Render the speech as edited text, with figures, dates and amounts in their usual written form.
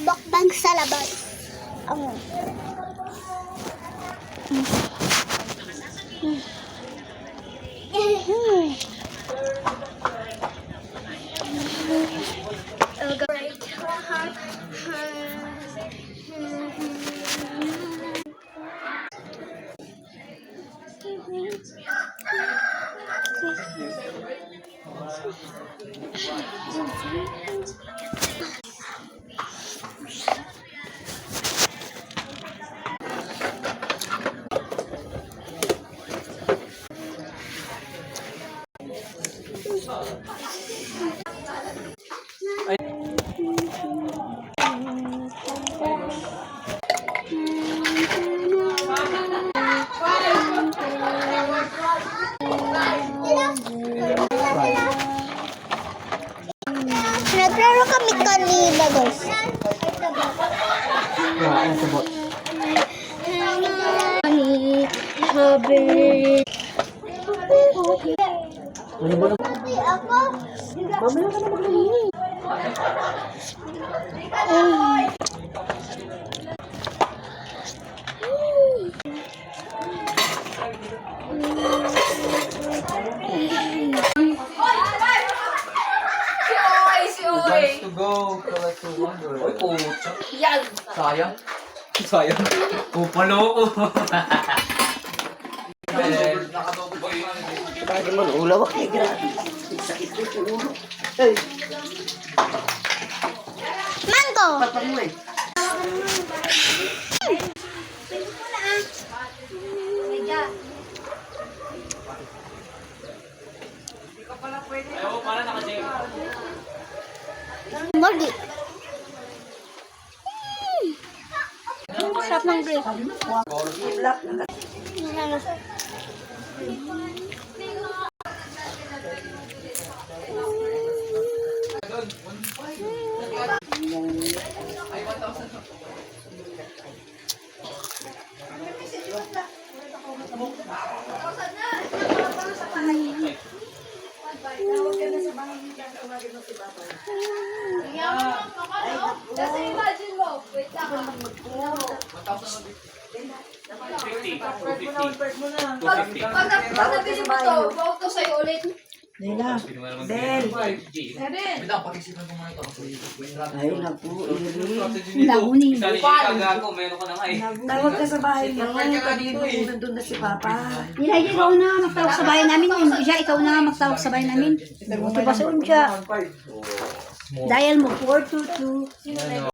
Bakbang sa labas. Ang naglaro kami kanina, guys. Ang sabot. Ano ba naman? Ako. Mamaya ka na maglaro. Wants to go collect the wonder. Oy, pucha. Yan! Sayang. Sayang. Oh, paloko. Bakit naman ulaw? Ay, grabe. Sakit ko sa ulo. Ay, Mango. patang mo eh. Ayaw, para naka-check. Morgi. Sarap ng grape. Black. Kasi imagine mo, wait lang. 50. Pag nabili mo to, bawag to sa'yo ulit. Nila. Del. Bidang, pag-isipan mo muna ito. Ay, naku, iri. Nahunin Isa rin yung gago, meron ka na nga eh. Tawag ka sa bahay niyo. Kanino nandun na si Papa. Nilay, ikaw na magtawag sa bahay namin. Siya, ikaw na magtawag sa bahay namin. Ito pa sa siya. Dial mo, 422.